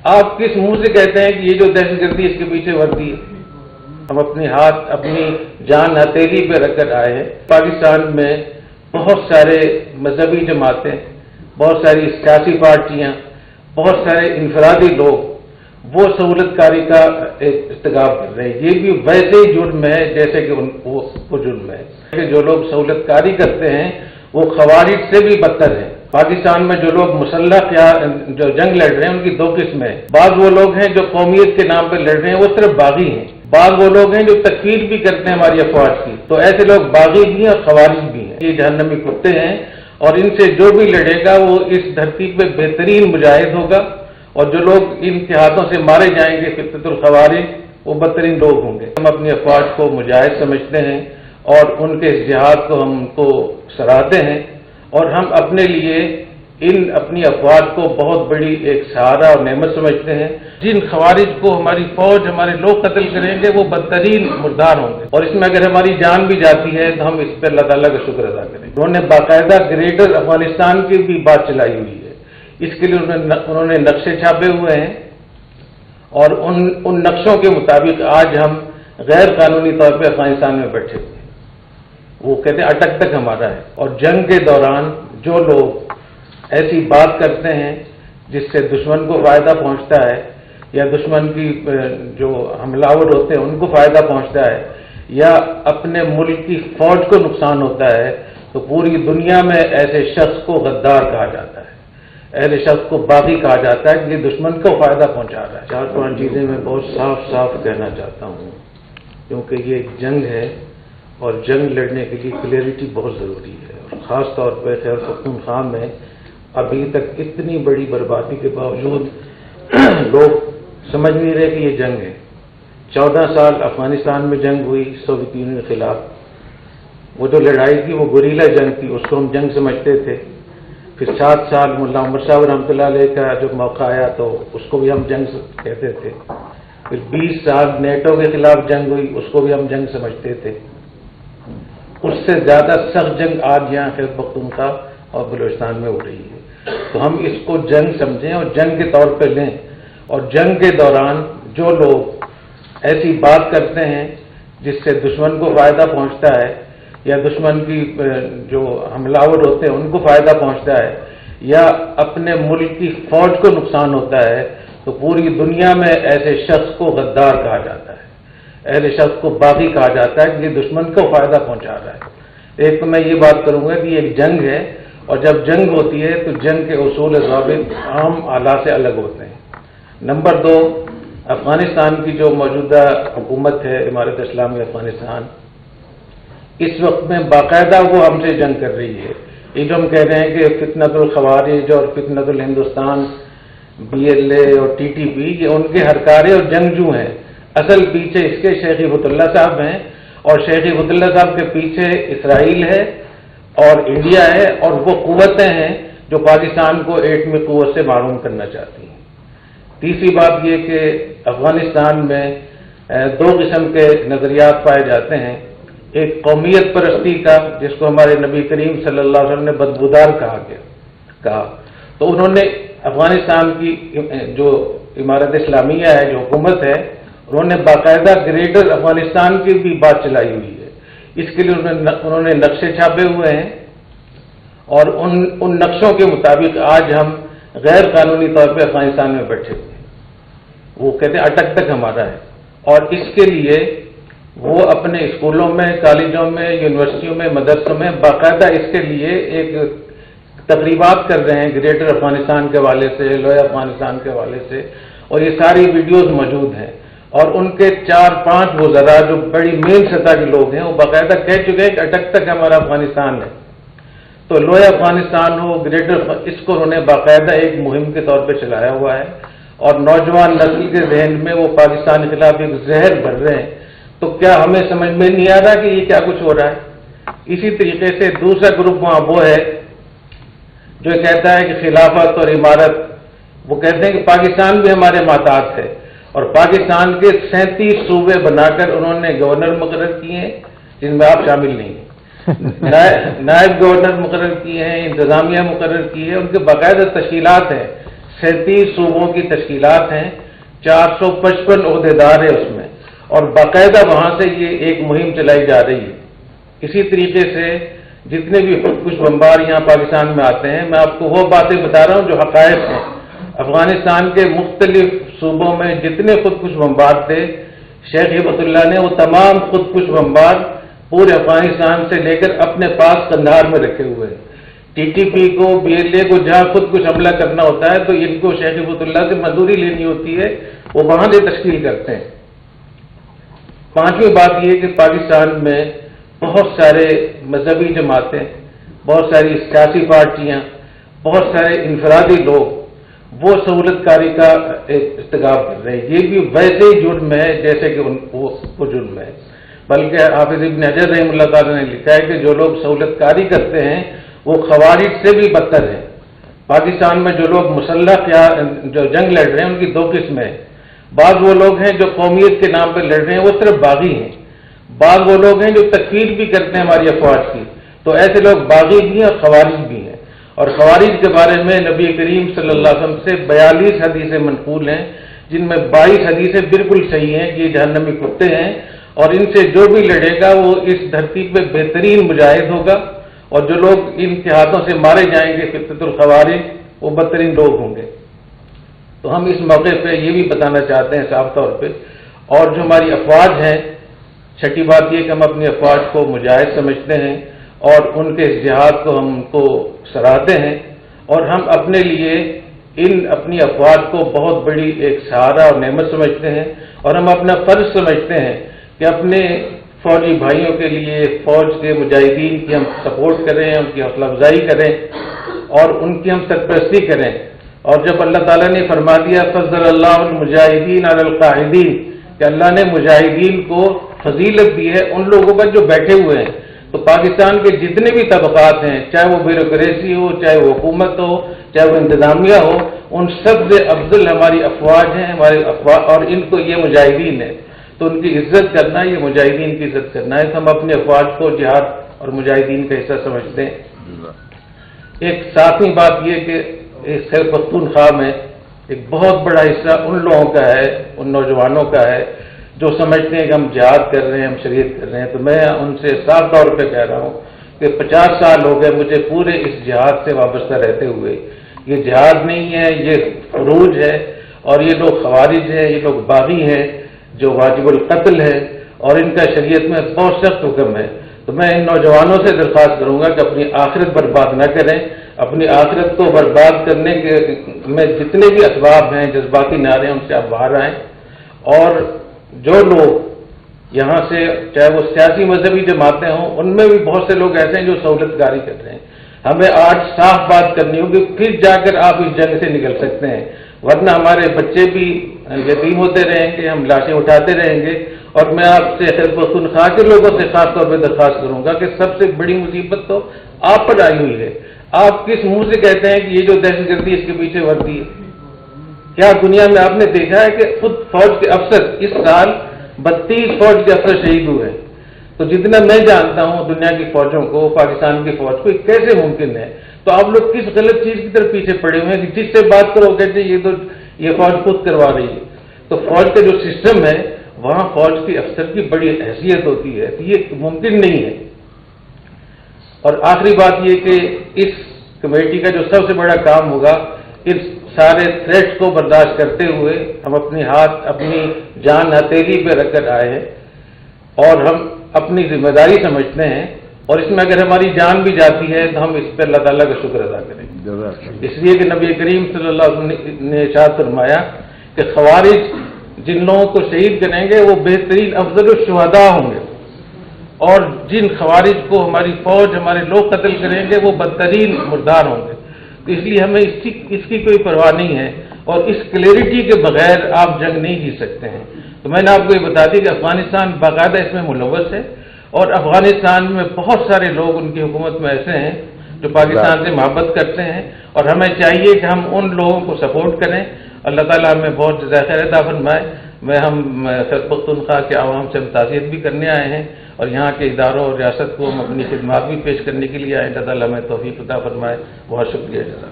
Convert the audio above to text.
آپ کس منہ سے کہتے ہیں کہ یہ جو دہشت گردی اس کے پیچھے ورتی ہے؟ ہم اپنے ہاتھ اپنی جان ہتھیلی پہ رکھ کر آئے ہیں۔ پاکستان میں بہت سارے مذہبی جماعتیں، بہت ساری سیاسی پارٹیاں، بہت سارے انفرادی لوگ وہ سہولت کاری کا ارتکاب کر رہے ہیں۔ یہ بھی ویسے ہی جرم ہے جیسے کہ وہ جرم ہے کہ جو لوگ سہولت کاری کرتے ہیں وہ خوارج سے بھی بدتر ہیں۔ پاکستان میں جو لوگ مسلح یا جو جنگ لڑ رہے ہیں ان کی دو قسمیں ہیں۔ بعض وہ لوگ ہیں جو قومیت کے نام پہ لڑ رہے ہیں، وہ صرف باغی ہیں۔ بعض وہ لوگ ہیں جو تکفیر بھی کرتے ہیں ہماری افواج کی۔ تو ایسے لوگ باغی بھی ہیں اور خوارج بھی ہیں، یہ جہنمی کتے ہیں، اور ان سے جو بھی لڑے گا وہ اس دھرتی پہ بہترین مجاہد ہوگا، اور جو لوگ ان کے ہاتھوں سے مارے جائیں گے فتنۃ الخوارج، وہ بدترین لوگ ہوں گے۔ ہم اپنی افواج کو مجاہد سمجھتے ہیں اور ان کے اس جہاد کو ہم کو سراہتے ہیں، اور ہم اپنے لیے ان اپنی افواج کو بہت بڑی ایک سہارا اور نعمت سمجھتے ہیں۔ جن خوارج کو ہماری فوج، ہمارے لوگ قتل کریں گے وہ بدترین مردار ہوں گے، اور اس میں اگر ہماری جان بھی جاتی ہے تو ہم اس پہ اللہ تعالیٰ کا شکر ادا کریں۔ انہوں نے باقاعدہ گریٹر افغانستان کی بھی بات چلائی ہوئی ہے، اس کے لیے انہوں نے نقشے چھاپے ہوئے ہیں، اور ان نقشوں کے مطابق آج ہم غیر قانونی طور پہ افغانستان میں بیٹھے ہوئے ہیں۔ وہ کہتے ہیں اٹک تک ہمارا ہے، اور جنگ کے دوران جو لوگ ایسی بات کرتے ہیں جس سے دشمن کو فائدہ پہنچتا ہے یا دشمن کی جو حملہ آور ہوتے ہیں ان کو فائدہ پہنچتا ہے یا اپنے ملک کی فوج کو نقصان ہوتا ہے، تو پوری دنیا میں ایسے شخص کو غدار کہا جاتا ہے، ایسے شخص کو باغی کہا جاتا ہے کہ دشمن کو فائدہ پہنچا رہا ہے۔ 4-5 چیزیں میں بہت صاف صاف کہنا چاہتا ہوں، کیونکہ یہ ایک جنگ ہے اور جنگ لڑنے کے لیے کلیئرٹی بہت ضروری ہے، اور خاص طور پہ خیبر پختونخوا میں ابھی تک اتنی بڑی بربادی کے باوجود لوگ سمجھ نہیں رہے کہ یہ جنگ ہے۔ 14 سال افغانستان میں جنگ ہوئی سوویت یونین کے خلاف، وہ جو لڑائی تھی وہ گوریلا جنگ تھی، اس کو ہم جنگ سمجھتے تھے۔ پھر 7 سال ملا عمر صاحب رحمۃ اللہ علیہ کا جو موقع آیا تو اس کو بھی ہم جنگ کہتے تھے۔ پھر 20 سال نیٹو کے خلاف جنگ ہوئی، اس کو بھی ہم جنگ سمجھتے تھے۔ اس سے زیادہ سخت جنگ آج یہاں خیبر پختونخوا اور بلوچستان میں ہو رہی ہے، تو ہم اس کو جنگ سمجھیں اور جنگ کے طور پہ لیں، اور جنگ کے دوران جو لوگ ایسی بات کرتے ہیں جس سے دشمن کو فائدہ پہنچتا ہے یا دشمن کی جو حملہ آور ہوتے ہیں ان کو فائدہ پہنچتا ہے یا اپنے ملک کی فوج کو نقصان ہوتا ہے، تو پوری دنیا میں ایسے شخص کو غدار کہا جاتا ہے، ایسے شخص کو باغی کہا جاتا ہے کہ یہ دشمن کو فائدہ پہنچا رہا ہے۔ ایک تو میں یہ بات کروں گا کہ یہ ایک جنگ ہے، اور جب جنگ ہوتی ہے تو جنگ کے اصول ضابط عام آلات سے الگ ہوتے ہیں۔ نمبر 2، افغانستان کی جو موجودہ حکومت ہے امارت اسلامی افغانستان، اس وقت میں باقاعدہ وہ ہم سے جنگ کر رہی ہے۔ یہ جو ہم کہہ رہے ہیں کہ فتنۃ الخوارج اور فتنۃ الہندوستان، BLA اور TTP، یہ ان کے ہرکارے اور جنگجو ہیں۔ اصل پیچھے اس کے شیخ فتح اللہ صاحب ہیں، اور شیخ فتح اللہ صاحب کے پیچھے اسرائیل ہے اور انڈیا ہے، اور وہ قوتیں ہیں جو پاکستان کو ایٹمی قوت سے معروم کرنا چاہتی ہیں۔ تیسری بات یہ کہ افغانستان میں 2 قسم کے نظریات پائے جاتے ہیں، ایک قومیت پرستی کا جس کو ہمارے نبی کریم صلی اللہ علیہ وسلم نے بدبودار کہا، تو انہوں نے افغانستان کی جو امارت اسلامیہ ہے، جو حکومت ہے، انہوں نے باقاعدہ گریٹر افغانستان کی بھی بات چلائی ہوئی ہے۔ اس کے لیے انہوں نے نقشے چھاپے ہوئے ہیں، اور ان نقشوں کے مطابق آج ہم غیر قانونی طور پہ افغانستان میں بیٹھے ہوئے ہیں۔ وہ کہتے ہیں اٹک تک ہمارا ہے، اور اس کے لیے وہ اپنے اسکولوں میں، کالجوں میں، یونیورسٹیوں میں، مدرسوں میں باقاعدہ اس کے لیے ایک تقریبات کر رہے ہیں گریٹر افغانستان کے حوالے سے، لوئر افغانستان کے حوالے سے، اور یہ ساری ویڈیوز موجود ہیں۔ اور ان کے 4-5 وزراء جو بڑی مین سطح کے لوگ ہیں وہ باقاعدہ کہہ چکے ہیں کہ اٹک تک ہمارا افغانستان ہے۔ تو لوئر افغانستان ہو، گریٹر، اس کو انہوں نے باقاعدہ ایک مہم کے طور پہ چلایا ہوا ہے، اور نوجوان نسل کے ذہن میں وہ پاکستان کے خلاف ایک زہر بھر رہے ہیں۔ تو کیا ہمیں سمجھ میں نہیں آ رہا کہ یہ کیا کچھ ہو رہا ہے؟ اسی طریقے سے دوسرا گروپ وہاں وہ ہے جو کہتا ہے کہ خلافت اور امارت، وہ کہتے ہیں کہ پاکستان بھی ہمارے محتاط ہے، اور پاکستان کے 37 صوبے بنا کر انہوں نے گورنر مقرر کیے ہیں جن میں آپ شامل نہیں ہیں، نائب گورنر مقرر کیے ہیں، انتظامیہ مقرر کی ہے، ان کے باقاعدہ تشکیلات ہیں 37 صوبوں کی تشکیلات ہیں، 455 عہدیدار ہیں اس میں، اور باقاعدہ وہاں سے یہ ایک مہم چلائی جا رہی ہے۔ اسی طریقے سے جتنے بھی خودکش بمبار یہاں پاکستان میں آتے ہیں، میں آپ کو وہ باتیں بتا رہا ہوں جو حقائق ہیں۔ افغانستان کے مختلف صوبوں میں جتنے خودکش بمبار تھے، شیخ ہبت اللہ نے وہ تمام خودکش بمبار پورے افغانستان سے لے کر اپنے پاس قندھار میں رکھے ہوئے ہیں۔ ٹی ٹی پی کو، بی ایل اے کو جہاں خودکش حملہ کرنا ہوتا ہے تو ان کو شیخ ہبت اللہ سے منظوری لینی ہوتی ہے، وہ وہاں سے تشکیل کرتے ہیں۔ پانچویں بات یہ کہ پاکستان میں بہت سارے مذہبی جماعتیں، بہت ساری سیاسی پارٹیاں، بہت سارے انفرادی لوگ وہ سہولت کاری کا ارتکاب کر رہے ہیں۔ یہ بھی ویسے ہی جرم ہے جیسے کہ وہ جرم ہے، بلکہ حافظ ابن حجر رحمہ اللہ تعالیٰ نے لکھا ہے کہ جو لوگ سہولت کاری کرتے ہیں وہ خوارج سے بھی بدتر ہیں۔ پاکستان میں جو لوگ مسلح جو جنگ لڑ رہے ہیں ان کی دو قسمیں ہیں۔ بعض وہ لوگ ہیں جو قومیت کے نام پہ لڑ رہے ہیں، وہ صرف باغی ہیں۔ بعض وہ لوگ ہیں جو تکفیر بھی کرتے ہیں ہماری افواج کی، تو ایسے لوگ باغی بھی ہیں اور خوارج بھی ہیں۔ اور خوارج کے بارے میں نبی کریم صلی اللہ علیہ وسلم سے 42 حدیثیں منقول ہیں، جن میں 22 حدیثیں بالکل صحیح ہیں کہ یہ جہنمی کتے ہیں، اور ان سے جو بھی لڑے گا وہ اس دھرتی پہ بہترین مجاہد ہوگا، اور جو لوگ ان کے ہاتھوں سے مارے جائیں گے فتنۃ الخوارج، وہ بدترین لوگ ہوں گے۔ تو ہم اس موقع پہ یہ بھی بتانا چاہتے ہیں صاف طور پہ، اور جو ہماری افواج ہیں، چھٹی بات یہ کہ ہم اپنی افواج کو مجاہد سمجھتے ہیں اور ان کے اس جہاد کو ہم کو سراہتے ہیں، اور ہم اپنے لیے اپنی افواج کو بہت بڑی ایک سہارا اور نعمت سمجھتے ہیں، اور ہم اپنا فرض سمجھتے ہیں کہ اپنے فوجی بھائیوں کے لیے، فوج کے مجاہدین کی ہم سپورٹ کریں، ان کی حوصلہ افزائی کریں اور ان کی ہم سرپرستی کریں۔ اور جب اللہ تعالیٰ نے فرما دیا فضل اللہ المجاہدین علی القاعدین، کہ اللہ نے مجاہدین کو فضیلت دی ہے ان لوگوں پر جو بیٹھے ہوئے ہیں، تو پاکستان کے جتنے بھی طبقات ہیں، چاہے وہ بیوروکریسی ہو، چاہے وہ حکومت ہو، چاہے وہ انتظامیہ ہو، ان سب سے افضل ہماری افواج ہیں، ہمارے افواج، اور ان کو یہ مجاہدین ہیں، تو ان کی عزت کرنا، یہ مجاہدین کی عزت کرنا ہے۔ ہم اپنے افواج کو جہاد اور مجاہدین کا حصہ سمجھتے ہیں۔ ایک ساتویں بات یہ کہ خیبر پختونخوا میں ایک بہت بڑا حصہ ان لوگوں کا ہے، ان نوجوانوں کا ہے جو سمجھتے ہیں کہ ہم جہاد کر رہے ہیں، ہم شریعت کر رہے ہیں۔ تو میں ان سے صاف طور پہ کہہ رہا ہوں کہ 50 سال ہو گئے مجھے پورے اس جہاد سے وابستہ رہتے ہوئے۔ یہ جہاد نہیں ہے، یہ فروج ہے، اور یہ لوگ خوارج ہیں، یہ لوگ باغی ہیں جو واجب القتل ہے، اور ان کا شریعت میں بہت سخت حکم ہے۔ تو میں ان نوجوانوں سے درخواست کروں گا کہ اپنی آخرت برباد نہ کریں، اپنی آخرت کو برباد کرنے کے میں جتنے بھی اسباب ہیں، جذباتی نعرے ہیں، ان سے آپ باہر آئیں۔ اور جو لوگ یہاں سے، چاہے وہ سیاسی مذہبی جماعتیں ہوں، ان میں بھی بہت سے لوگ ایسے ہیں جو سہولت کاری کر رہے ہیں۔ ہمیں آج صاف بات کرنی ہوگی، پھر جا کر آپ اس جنگ سے نکل سکتے ہیں، ورنہ ہمارے بچے بھی یتیم ہوتے رہیں گے، ہم لاشیں اٹھاتے رہیں گے۔ اور میں آپ سے خیبر پختونخوا کے لوگوں سے خاص طور پہ درخواست کروں گا کہ سب سے بڑی مصیبت تو آپ پر آئی ہوئی ہے۔ آپ کس منہ سے کہتے ہیں کہ یہ جو دہشت گردی اس کے پیچھے وردی ہے؟ کیا دنیا میں آپ نے دیکھا ہے کہ خود فوج کے افسر، اس سال 32 فوج کے افسر شہید ہوئے ہیں؟ تو جتنا میں جانتا ہوں دنیا کی فوجوں کو، پاکستان کی فوج کو، یہ کیسے ممکن ہے؟ تو آپ لوگ کس غلط چیز کی طرف پیچھے پڑے ہوئے ہیں کہ جس سے بات کرو کہتے ہیں یہ فوج خود کروا رہی ہے؟ تو فوج کا جو سسٹم ہے وہاں فوج کے افسر کی بڑی حیثیت ہوتی ہے، تو یہ ممکن نہیں ہے۔ اور آخری بات یہ کہ اس کمیٹی کا جو سب سے بڑا کام ہوگا، اس سارے تھریٹس کو برداشت کرتے ہوئے ہم اپنی جان ہتھیلی پہ رکھ کر آئے ہیں، اور ہم اپنی ذمہ داری سمجھتے ہیں، اور اس میں اگر ہماری جان بھی جاتی ہے تو ہم اس پہ اللہ تعالیٰ کا شکر ادا کریں گے، اس لیے کہ نبی کریم صلی اللہ علیہ وسلم نے ارشاد فرمایا کہ خوارج جن لوگوں کو شہید کریں گے وہ بہترین افضل الشہداء ہوں گے، اور جن خوارج کو ہماری فوج، ہمارے لوگ قتل کریں گے وہ بدترین مردار ہوں گے۔ تو اس لیے ہمیں اس کی کوئی پرواہ نہیں ہے، اور اس کلیئرٹی کے بغیر آپ جنگ نہیں جیت سکتے ہیں۔ تو میں نے آپ کو یہ بتا دی کہ افغانستان باقاعدہ اس میں ملوث ہے، اور افغانستان میں بہت سارے لوگ ان کی حکومت میں ایسے ہیں جو پاکستان سے محبت کرتے ہیں، اور ہمیں چاہیے کہ ہم ان لوگوں کو سپورٹ کریں۔ اللہ تعالیٰ ہمیں بہت جزائے خیر عطا فرمائے۔ ہم خیبر پختونخوا کے عوام سے تعزیت بھی کرنے آئے ہیں، اور یہاں کے اداروں اور ریاست کو ہم اپنی خدمات بھی پیش کرنے کے لیے آئے ہیں۔ اللہ تعالیٰ ہمیں توفیق عطا فرمائے۔ بہت شکریہ جزاک۔